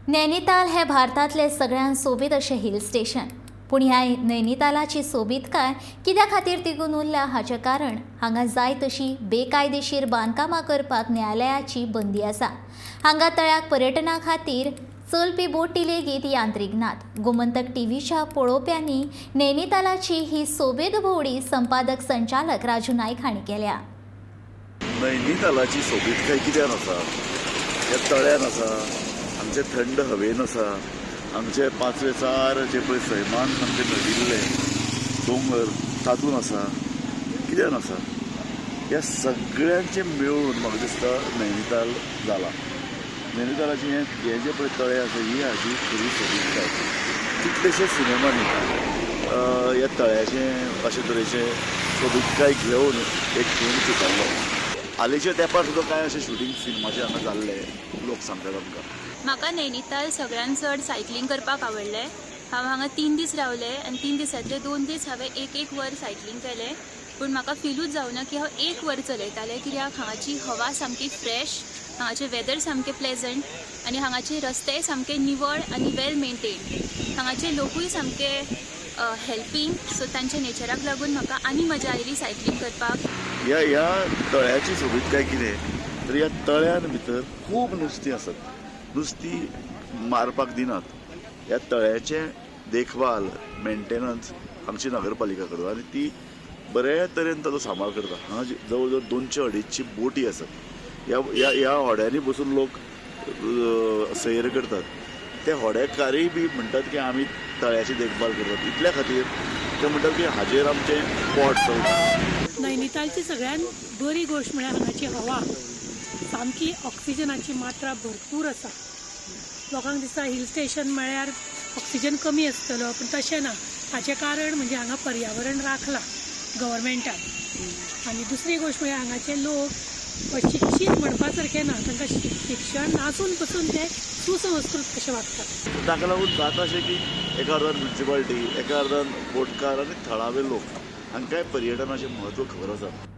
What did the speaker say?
नैनिताल हे भारतातले सगळ्यात सोबीत अशें हिल स्टेशन. पूण ह्या नैनितालाची सोबीतकाय कित्या खातीर तिगून उरल्या हाचें कारण हांगा जाय तशी बेकायदेशीर बांदकामां करपाक न्यायालयाची बंदी आसा. हांगा तळ्याक पर्यटना खातीर चलपी बोटी लेगीत यांत्रीक नात. गोमंतक टीव्हीच्या पळोवप्यांनी नैनितालाची ही सोबीत भोंवडी संपादक संचालक राजू नायक हांणी केल्या. नैनितालाची सोबीतकाय कित्यान आसा? ह्या तळ्यान आसा, आमचे थंड हवेन आसा, आमचे पांचवेचार जे पळय सैमान आमचे नदिल्ले दोंगर तातून आसा. कित्यान आसा? ह्या सगळ्यांचे मेळून म्हाका दिसता नैनिताल जाला. नैनितालाची हे जे पळय तळें आसा ही हाजी खरी सोबीतकाय. कितलेशे सिनेमांनी ह्या तळ्याचें अशे तरेचे सोबीतकाय घेवन एक फिल्म चितारलो. हालींच्या तेंपार सुद्दां कांय अशें शुटींग सिनेमाचे हांगा जाल्ले लोक सांगतात आमकां. म्हाका नैनिताल सगळ्यांत चड सायकलिंग करपाक आवडलें. हांव हांगा 3 दीस रावलें आनी 3 दिसांतले 2 दीस हांवें एक वर सायकलिंग केलें. पूण म्हाका फिलूच जावना की हांव 1 वर चलयतालें, कित्याक हांगाची हवा सामकी फ्रेश, हांगाचें वेदर सामकें प्लेजंट आनी हांगाचे रस्ते सामके निवळ आनी वेल मेंटेन. हांगाचे लोकूय सामके हेल्पिंग. सो तांच्या नेचराक लागून म्हाका आनी मजा आयली सायकलिंग करपाक. ह्या तळ्याची सोबीतकाय कितें तर ह्या तळ्यान भितर खूब नुस्तीं आसात. नुस्तीं मारपाक दिनात. ह्या तळ्याचें देखभाल मेंटेनन्स हांगची नगरपालिका करता आनी ती बऱ्या तरेन ताचो सांबाळ करता. हांगा जवळ जवळ 200-250 बोटी आसात. ह्या होड्यांनी बसून लोक सैर करतात. ते होडेकारूय बी म्हणटात की आमी तळ्याची देखभाल करतात. इतल्या खातीर ते म्हणटात की हाजेर आमचें पोट चलता. नैनितालची सगळ्यात बरी गोष्ट म्हळ्यार हांगाची हवा सामकी ऑक्सिजनाची मात्रा भरपूर आसा. लोकांक दिसता हिल स्टेशन म्हळ्यार ऑक्सिजन कमी आसतलो, पूण तशें ना. हाचें कारण म्हणजे हांगा पर्यावरण राखलां गव्हर्मेंटान. आनी दुसरी गोष्ट म्हळ्यार हांगाचे लोक अशिक्षीत म्हणपा सारके ना. तांकां शिक्षण आसून पसून ते सुसंस्कृत कशे वागतात. ताका लागून जाता अशें की एका अर्दान म्युन्सिपालिटी, एका अर्दान बोटकार आनी थळावे लोक हांकांय पर्यटनाचें म्हत्व खबर आसा.